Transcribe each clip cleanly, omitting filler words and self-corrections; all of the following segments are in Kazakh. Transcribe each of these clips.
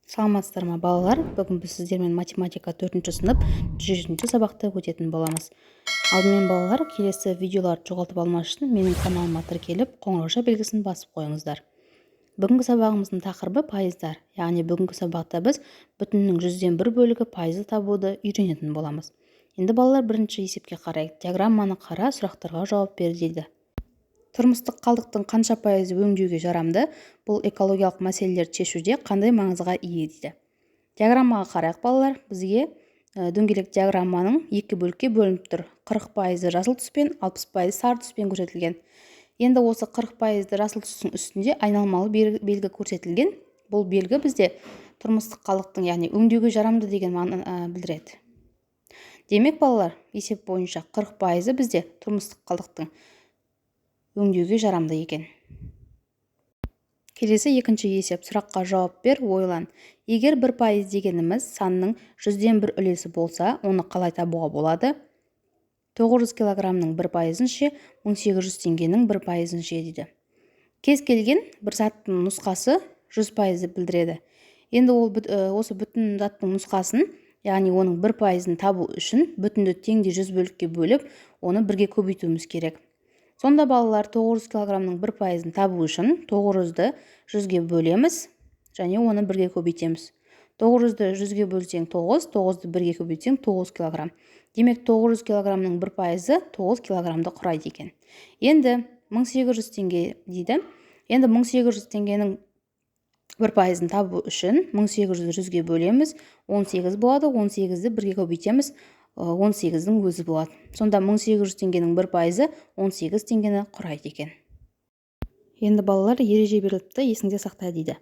Саламатсыздар ма балалар? Бүгін біз сіздермен математика 4-ші сынып 107-ші сабақты өтетін боламыз. Алдымен балалар, келесі видеоларды жоғалтып алмас үшін менің каналыма тіркеліп, қоңырауша белгісін басып қойыңыздар. Бүгінгі сабағымыздың тақырыбы пайыздар. Яғни бүгінгі сабақта біз бүтіннің 100-ден 1 бөлігі пайызды табуды үйренетін боламыз. Енді балалар, бірінші есепке қарайық. Диаграмманы қара, сұрақтарға жауап бер дейді. Тұрмыстық қалдықтың қанша пайызы өңдеуге жарамды? Бұл экологиялық мәселелерді шешуде қандай маңызға ие дейді. Диаграммаға қарайық балалар. Бізге дөңгелек диаграмманың екі бөлікке бөлініп тұр. 40% жасыл түспен, 60% сары түспен көрсетілген. Енді осы 40% жасыл түстің үстінде айналмалы белгі көрсетілген. Бұл белгі бізде тұрмыстық қалдықтың, яғни өңдеуге жарамды деген мағынаны білдіреді. Демек балалар, есеп бойынша 40% бізде тұрмыстық қалдықтың өңдеуге жарамды екен. Келесі екінші есеп. Сұраққа жауап бер, ойлан. Егер 1% дегеніміз санның 100-ден 1 үлесі болса, оны қалай табуға болады? 900 килограммның 1%-ін ше, 1800 теңгенің 1%-ін ше дейді. Кез келген бір заттың нұсқасы 100% білдіреді. Енді ол осы бүтін заттың нұсқасын, яғни оның 1%-ын табу үшін бүтінді теңде 100 бөлікке бөліп, оны бірге көбейтуіміз керек. Сонда балалар 900 килограммның 1%-ын табу үшін 900-ды 100-ге бөлеміз, және оны бірге көбейтеміз. 900-ды 100-ге бөлсең 9, 9-ды бірге көбейтсең 9 килограмм. Демек 900 килограммның 1%-ы 9 килограммды құрайды екен. Енді 1800 теңге дейді. Енді 1800 теңгенің 1%-ын табу үшін 1800-ді 100-ге бөлеміз, 18 болады, 18-ді бірге көбейтеміз, 18-дің өзі болады. Сонда 1800 теңгенің 1%-ы 18 теңгені құрайды екен. Енді балалар, ереже беріліпті, есіңде сақта дейді.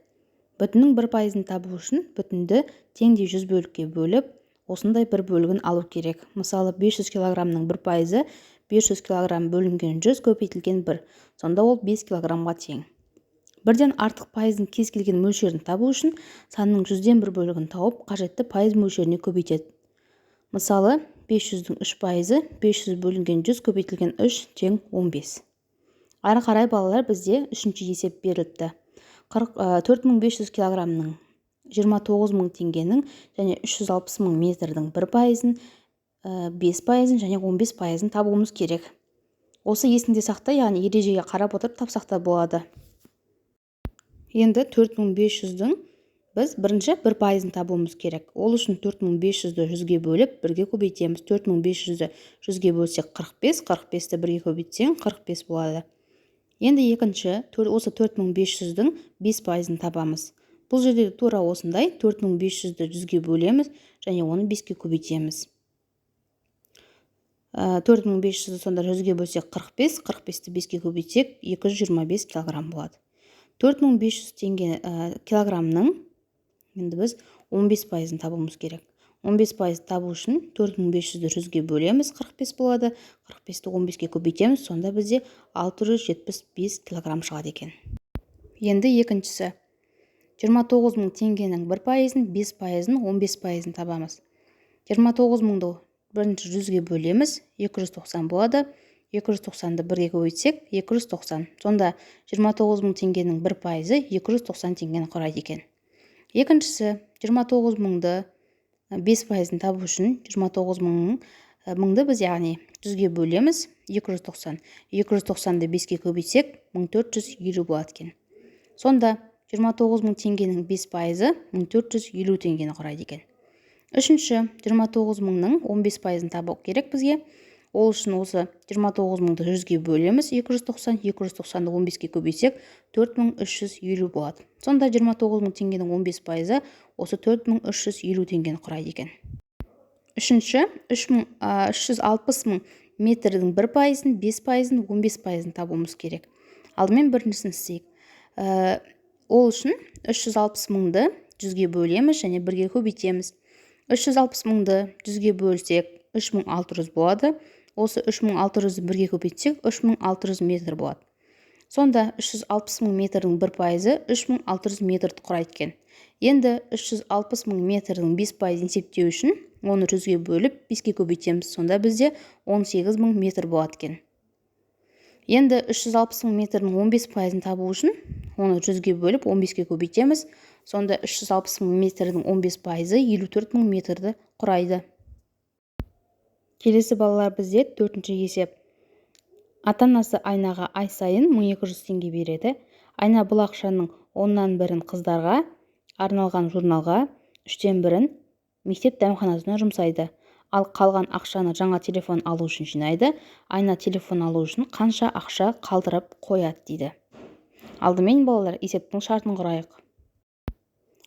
Бүтіннің 1%-ын табу үшін бүтінді теңде 100 бөлікке бөліп, осындай бір бөлігін алу керек. Мысалы, 500 килограммның 1%-ы 500 килограмм бөлінген 100 көбейтілген 1. Сонда ол 5 килограммға тең. Бірден артық пайыздың кез келген мөлшерін табу үшін санның 100-ден 1 бөлігін тауып, қажетті пайыз мөлшеріне көбейтеді. Мысалы, 500-дің 3%-ы 500 бөлінген 100 көбейтілген 3 тең 15. Ары қарай балалар, бізде үшінші есеп беріліпті. 4500 килограммның 29.000 теңгенің және 360.000 метрдің 1%-ын, 5%-ын және 15%-ын табуымыз керек. Осы есіңде сақта, яғни ережеге қарап отырып тапсақта болады. Енді 4500-дің біз бірінші 1%-ын табуымыз керек. Ол үшін 4500-ді 100-ге бөліп, бірге көбейтеміз. 4500-ді 100-ге бөлсек 45, 45-ді бірге көбейтсең 45 болады. Енді екінші, осы 4500-дің 5%-ын табамыз. Бұл жерде тура осындай 4500-ді 100-ге бөлеміз, және оны 5-ге көбейтеміз. 4500-ді сонда 100-ге бөлсек 45, 45-ді 5-ге көбейтсек 225 килограмм болады. 4500 килограммның енді біз 15%-ын табуымыз керек. 15% табу үшін 4500-ді 100-ге бөлеміз, 45 болады. 45-ді 15-ге көбейтеміз, сонда бізде 675 килограмм шығады екен. Енді екіншісі. 29.000 теңгенің 1%-ын, 5%-ын, 15%-ын табамыз. 29.000-ды бірінші 100-ге бөлеміз, 290 болады. 290-ды бірге көбейтсек 290. Сонда 29.000 теңгенің 1%-ы 290 теңгені құрайды екен. Екіншісі, 29.000-ды 5%-ын табу үшін 29.000-ды біз, яғни 100-ге бөлеміз, 290. 290-ды 5-ге көбейтсек 1450 болады екен. Сонда 29.000 теңгенің 5%-ы 1450 теңгені құрайды екен. Үшінші, 29.000-ның 15%-ын табу керек бізге. Ол үшін осы 29.000-ды 100-ге бөлеміз, 290, 290-ды 15-ге көбейтсек 4350 болады. Сонда 29.000 теңгенің 15%-ы осы 4350 теңгені құрайды екен. Үшінші, 360.000 метрдің 1%-ын, 5%-ын, 15%-ын табуымыз керек. Алдымен біріншісін істейік. Ол үшін 360.000-ды 100-ге бөлеміз және бірге көбейтеміз. 360.000-ды 100-ге бөлсек 3600 болады. Осы 3600-ді бірге көбейтсек 3600 метр болады. Сонда 360.000 метрдің 1%-ы 3600 метрді құрайды екен. Енді 360.000 метрдің 5%-ын есептеу үшін оны 100-ге бөліп 5-ге көбейтеміз. Сонда бізде 18.000 метр болады екен. Енді 360.000 метрдің 15%-ын табу үшін оны 100-ге бөліп 15-ге көбейтеміз. Сонда 360 мың метрдің 15%, 54 мың метрді құрайды. Келесі балалар бізде 4-ші есеп. Ата-анасы Айнаға ай сайын 1200 теңге береді. Айна бұл ақшаның 1/10-ін қыздарға арналған журналға, 1/3-ін мектеп дәмханасына жұмсайды. Ал қалған ақшаны жаңа телефон алу үшін жинайды. Айна телефон алу үшін қанша ақша қалдырып қояды дейді. Алдымен балалар есептің шартын құрайық.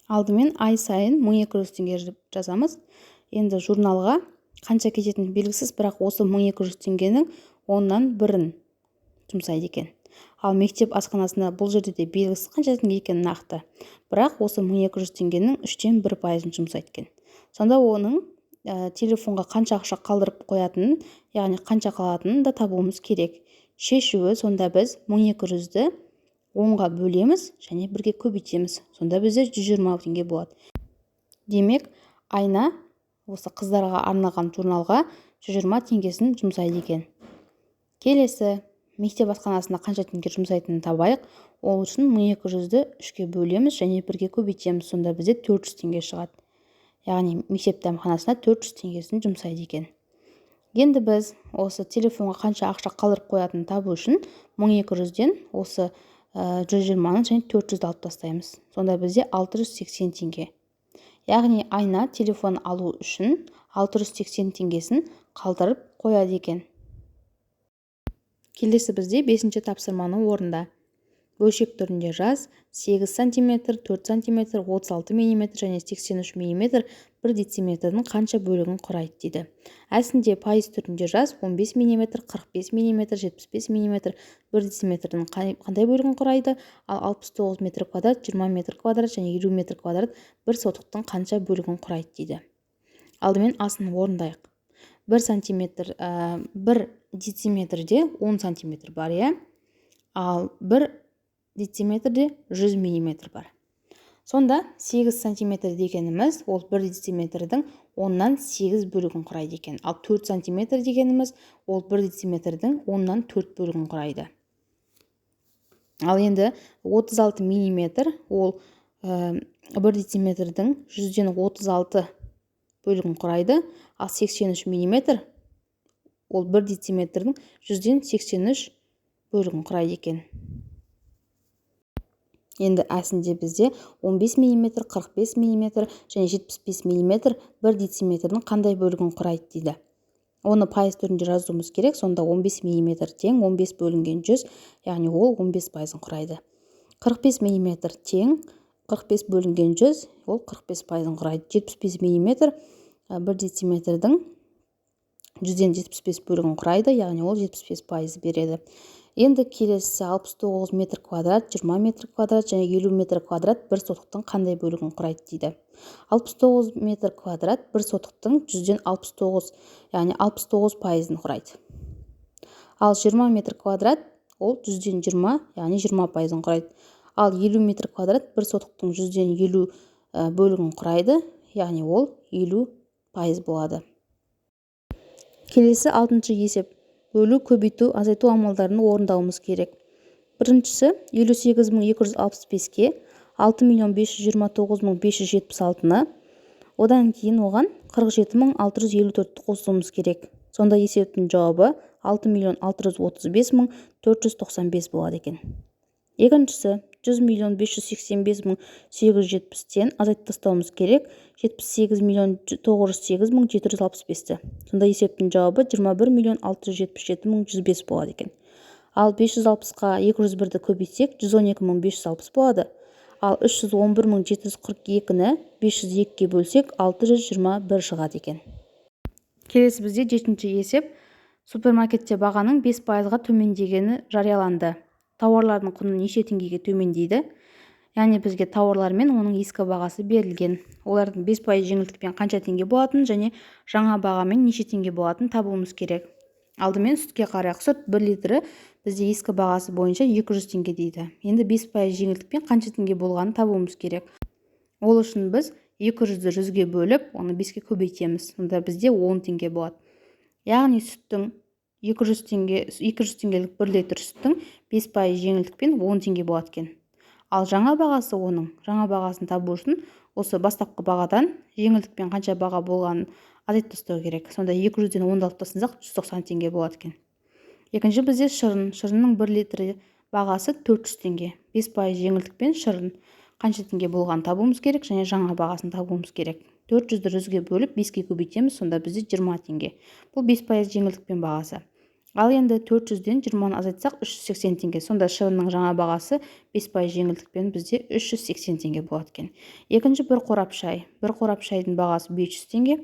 Алдымен ай сайын 1200 теңге жазамыз. Енді журналға қанша кететіні белгісіз, бірақ осы 1200 теңгенің 1/10-ін жұмсайды екен. Ал мектеп асханасында бұл жерде де белгісіз қанша теңге екені нақты. Бірақ осы 1200 теңгенің 1/3%-ын жұмсайды екен. Сонда оның телефонға қанша ақша қалдырып қоятынын, яғни қанша қалатынын да табуымыз керек. Шешуі, сонда біз 1200-ді 10-ға бөлеміз және 1-ге көбейтеміз. Сонда бізде 120 теңге болады. Демек, Айна осы қыздарға арналған журналға 120 теңгесін жұмсайды екен. Келесі, мектеп асханасында қанша теңге жұмсайтынын табайық. Ол үшін 1200-ді 3-ге бөлеміз және 1-ге көбейтеміз. Сонда бізде 400 теңге шығады. Яғни мектеп дәмханасына 400 теңгесін жұмсайды екен. Енді біз осы телефонға қанша ақша қалдырып қоятынын табу үшін 1200-ден осы 120-ны және 400-ді алып тастаймыз. Сонда бізде 680 теңге. Яғни Айна телефон алу үшін 680 теңгесін қалдырып қояды екен. Келесі бізде 5-ші тапсырманы орында. Бөлшек түрінде жаз. 8 см, 4 см, 36 мм және 83 мм 1 дециметрдің қанша бөлігін құрайды дейді. Әсінде пайыз түрінде жаз. 15 мм, 45 мм, 75 мм 1 дециметрдің қандай бөлігін құрайды? Ал 69 метр квадрат, 20 метр квадрат және 50 метр квадрат 1 сотықтың қанша бөлігін құрайды дейді. Алдымен асын орындайық. 1 дециметрде 10 см бар, иә? Ал 1 дециметрде 100 мм бар. Сонда 8 см дегеніміз ол 1 дециметрдің 10-8 бөлігін құрайды екен. Ал 4 см дегеніміз ол 1 дециметрдің 10-4 бөлігін құрайды. Ал енді 36 мм ол 1 дециметрдің 100-36 бөлігін құрайды. Ал 83 мм ол 1 дециметрдің 100-83 бөлігін құрайды екен. Енді әсінде бізде 15 мм, 45 мм және 75 мм 1 дециметрдің қандай бөлігін құрайды дейді. Оны пайыз түрінде жазуымыз керек. Сонда 15 мм тең 15 бөлінген 100, яғни ол 15%-ын құрайды. 45 мм тең 45 бөлінген 100, ол 45%-ын құрайды. 75 мм 1 дециметрдің 100-75 бөлігін құрайды, яғни ол 75% береді. Енді келесі 69 метр квадрат, 20 метр квадрат және 50 метр квадрат 1 сотықтың қандай бөлігін құрайды дейді. 69 метр квадрат 1 сотықтың 100-69, яғни 69%-ын құрайды. Ал 20 метр квадрат ол 100-20, яғни 20%-ын құрайды. Ал 50 метр квадрат 1 сотықтың 100-50 бөлігін құрайды, яғни ол 50% болады. Келесі 6-шы есеп. Бөлу, көбейту, азайту амалдарын орындауымыз керек. Біріншісі 58.265-ке 6.529.576-ны, одан кейін оған 47.654-ті қосуымыз керек. Сонда есептің жауабы 6.635.495 болады екен. Екіншісі 100.585.870-тен азайтып тастауымыз керек 78.908.765-ті. Сонда есептің жауабы 21.677.105 болады екен. Ал 560-қа 201-ді көбейтсек 112.560 болады. Ал 311.742-ні 502-ге бөлсек 621 шығады екен. Келесі бізде 7-ші есеп. Супермаркетте бағаның 5%-ға төмендегені жарияланды. Тауарлардың құны неше теңгеге төмендейді? Яғни бізге тауарлар мен оның ескі бағасы берілген. Олардың 5% жеңілдікпен қанша теңге болатын және жаңа бағамен неше теңге болатын табуымыз керек. Алдымен сүтке қарайық. Сүт 1 литрі бізде ескі бағасы бойынша 200 теңге дейді. Енді 5% жеңілдікпен қанша теңге болғанын табуымыз керек. Ол үшін біз 200-ді 100-ге бөліп, оны 5-ге көбейтеміз. Сонда бізде 10 теңге болады. Яғни сүттің 200 теңгелік 1 литр сүттің 5% жеңілдікпен 10 теңге болады екен. Ал жаңа бағасын табу үшін осы бастапқы бағадан жеңілдікпен қанша баға болғанын азайтып тастау керек. Сонда 200-ден 10 алып тастасақ 190 теңге болады екен. Екінші бізде шырынның 1 литрі бағасы 400 теңге. 5% жеңілдікпен шырын қанша теңге болғанын табуымыз керек және жаңа бағасын табуымыз керек. 400-ді 100-ге бөліп 5-ге көбейтеміз, сонда бізде 20 теңге. Бұл 5% жеңілдікпен бағасы. Ал енді 400-ден 20-ны азайтсақ 380 теңге. Сонда шырынның жаңа бағасы 5% жеңілдікпен бізде 380 теңге болады екен. Екінші бір қорап шай. Бір қорап шайдың бағасы 500 теңге.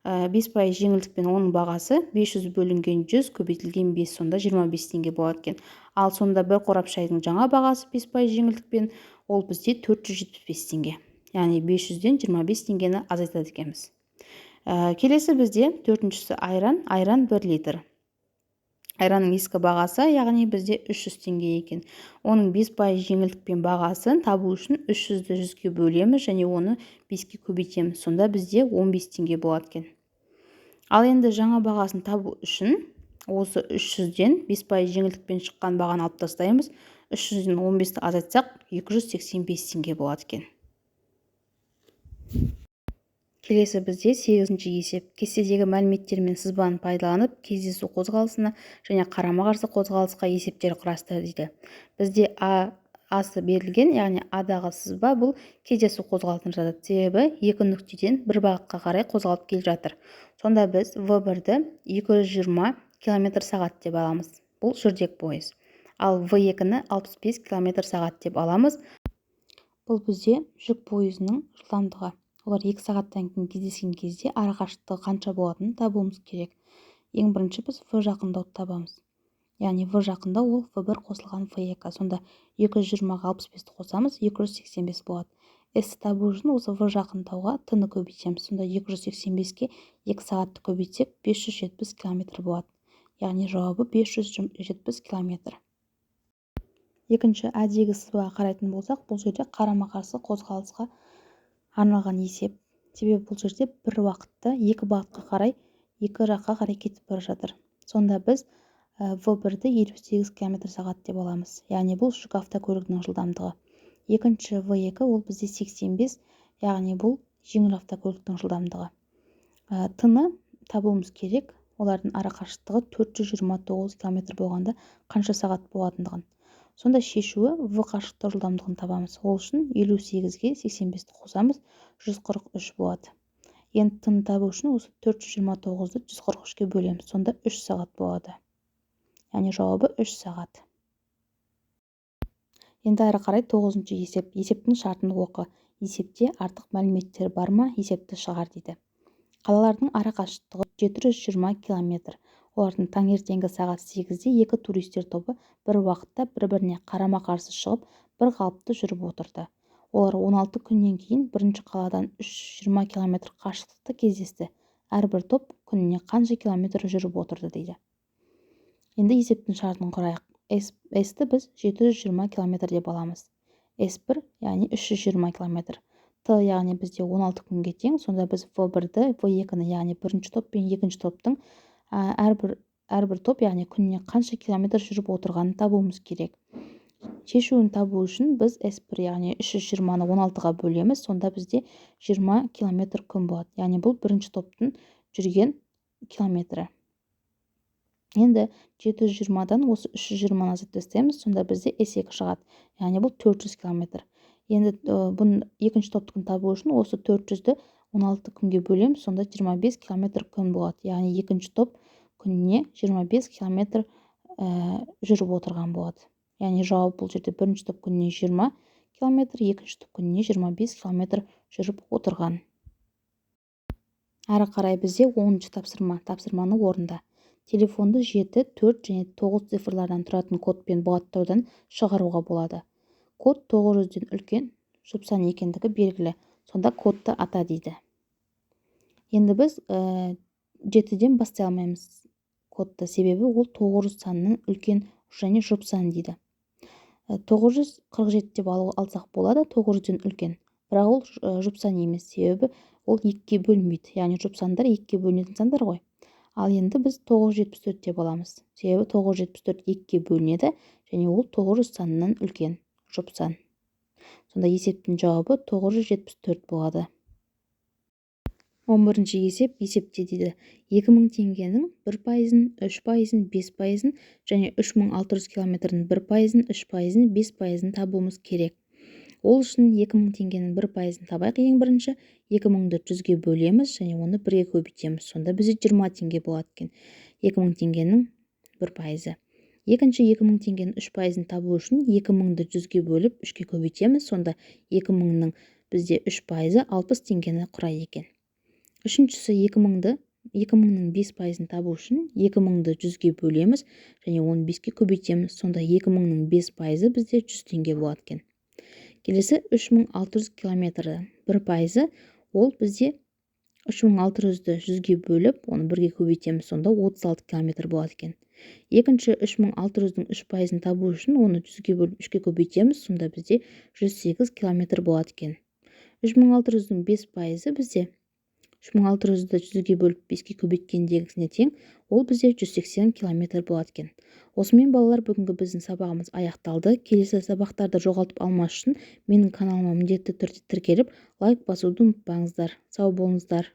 5% жеңілдікпен оның бағасы 500 бөлінген 100 көбейтілген 5, сонда 25 теңге болады екен. Ал сонда бір қорап шайдың жаңа бағасы 5% жеңілдікпен ол бізде 475 теңге. Яғни 500-ден 25 теңгені азайтады екенбіз. Келесі бізде төртіншісі айран 1 литр. Айранның ескі бағасы, яғни бізде 300 теңге екен. Оның 5% жеңілдікпен бағасын табу үшін 300-ді 100-ге бөлеміз және оны 5-ге көбейтеміз. Сонда бізде 15 теңге болады екен. Ал енді жаңа бағасын табу үшін осы 300-ден 5% жеңілдікпен шыққан бағаны алып тастаймыз. 300-ден 15-ті азайтсақ 285 теңге болады екен. Келесі бізде 8-ші есеп. Кестедегі мәліметтер мен сызбаны пайдаланып, кездесу қозғалысына және қарама-қарсы қозғалысқа есептер құрастыр дейді. Бізде асы берілген, яғни адағы сызба бұл кездесу қозғалысын жатады. Себебі екі нүктеден бір бағытқа қарай қозғалып келе жатыр. Сонда біз В1-ді 220 км/сағат деп аламыз. Бұл жүрдек пойыз. Ал В2-ні 65 км/сағат деп аламыз. Бұл бізде жүк пойызының жылдамдығы. Олар 2 сағаттан кейін кездескен кезде арақашықтығы қанша болатынын табуымыз керек. Ең бірінші біз В жақындауды табамыз. Яғни В жақындау ол В1 қосылған В2. Сонда 220-ға 65-ті қосамыз, 285 болады. S-ті табу үшін осы В жақындауға Т-ны көбейтеміз. Сонда 285-ке 2 сағатты көбейтсек 570 км болады. Яғни жауабы 570 км. Екінші әдегі сызбаға қарайтын болсақ, бұл жерде қарама-қарсы қозғалысқа арналған есеп. Себебі бұл жерде бір уақытта екі бағытқа қарай, екі жаққа қарай кетіп бара жатыр. Сонда біз В1-ді 58 км/сағат деп аламыз. Яғни бұл жүк автокөлігінің жылдамдығы. Екінші В2 ол бізде 85, яғни бұл жеңіл автокөліктің жылдамдығы. Т-ны табуымыз керек. Олардың арақашықтығы 429 км болғанда қанша сағат болатындығын. Сонда шешуі В қашықтық жылдамдығын табамыз. Ол үшін 58-ге 85-ті қосамыз, 143 болады. Енді Т-ны табу үшін осы 429-ды 143-ке бөлеміз. Сонда 3 сағат болады. Яғни жауабы 3 сағат. Енді әрі қарай 9-ші есеп. Есептің шартын оқы. Есепте артық мәліметтер бар ма? Есепті шығар дейді. Қалалардың арақашықтығы 720 км. Олардың таңертеңгі сағат 8-де екі туристер тобы бір уақытта бір-біріне қарама-қарсы шығып, бір қалыпты жүріп отырды. Олар 16 күннен кейін бірінші қаладан 320 км қашықтықта кездесті. Әрбір топ күніне қанша километр жүріп отырды дейді. Енді есептің шартын құрайық. S-ті біз 720 км деп аламыз. S1, яғни 320 км. Т, яғни бізде 16 күнге тең. Сонда біз В1-ді, В2-ні, яғни бірінші топ пен екінші топтың әрбір топ, яғни күніне қанша километр жүріп отырғанын табуымыз керек. Шешуін табу үшін біз S1, яғни 320-ны 16-ға бөлеміз. Сонда бізде 20 км күн болады. Яғни бұл бірінші топтың жүрген километрі. Енді 720-дан осы 320-ны азайтып тастаймыз. Сонда бізде S2 шығады. Яғни бұл 400 км. Енді бұның екінші топтың табу үшін осы 400-ді 16 күнге бөлеміз. Сонда 25 км күн болады. Яғни екінші топ күніне 25 км жүріп отырған болады. Яғни жауап бұл жерде бірінші топ күніне 20 км, екінші топ күніне 25 км жүріп отырған. Әрі қарай бізде 10-ші тапсырманы орында. Телефонды 7, 4 және 9 цифрлардан тұратын кодпен бұғаттаудан шығаруға болады. Код 900-ден үлкен жұпсан екендігі белгілі. Сонда кодты ата дейді. Енді біз 7-ден бастай алмаймыз кодты, себебі ол 900 санының үлкен және жұпсан дейді. 947 деп алсақ болады, 900-ден үлкен. Бірақ ол жұпсан емес, себебі ол 2-ге бөлінбейді. Яғни жұпсандар 2-ге бөлінетін сандар ғой. Ал енді біз 974 деп аламыз. Себебі 974 2-ге бөлінеді және ол 900 санынан үлкен жұпсан. Сонда есептің жауабы 974 болады. 11-ші есеп есепте дейді. 2000 теңгенің 1%-ін, 3%-ын, 5%-ын және 3600 километрдің 1%-ын, 3%-ын, 5%-ын табуымыз керек. Ол үшін 2000 теңгенің 1%-ын табайық. Ең бірінші 2000-ды 100-ге бөлеміз және оны 1-ге көбейтеміз. Сонда бізде 20 теңге болады екен. 2000 теңгенің 1%. Екінші 2000 теңгенің 3%-ын табу үшін 2000-ды 100-ге бөліп 3-ге көбейтеміз. Сонда 2000-ның бізде 3%-ы 60 теңгені құрайды екен. Үшіншісі 2000-ның 5%-ын табу үшін 2000-ды 100-ге бөлеміз және оны 5-ге көбейтеміз. Сонда 2000-ның 5%-ы бізде 100 теңге болады екен. Келесі 3600 километрді 1%-ы ол бізде 3600-ді 100-ге бөліп, оны 1-ге көбейтеміз. Сонда 36 километр болады екен. Екінші 3600-дің 3%-ын табу үшін оны 100-ге бөліп 3-ге көбейтеміз. Сонда бізде 108 километр болады екен. 3600-дің 5%-ы бізде 3600-ді 100-ге бөліп 5-ге көбейткендегісіне тең, ол бізде 180 километр болады екен. Осымен балалар, бүгінгі біздің сабағымыз аяқталды. Келесі сабақтарды жоғалтып алмас үшін менің каналыма міндетті түрде тіркеліп, лайк басуды ұмытпаңыздар. Сау болыңыздар.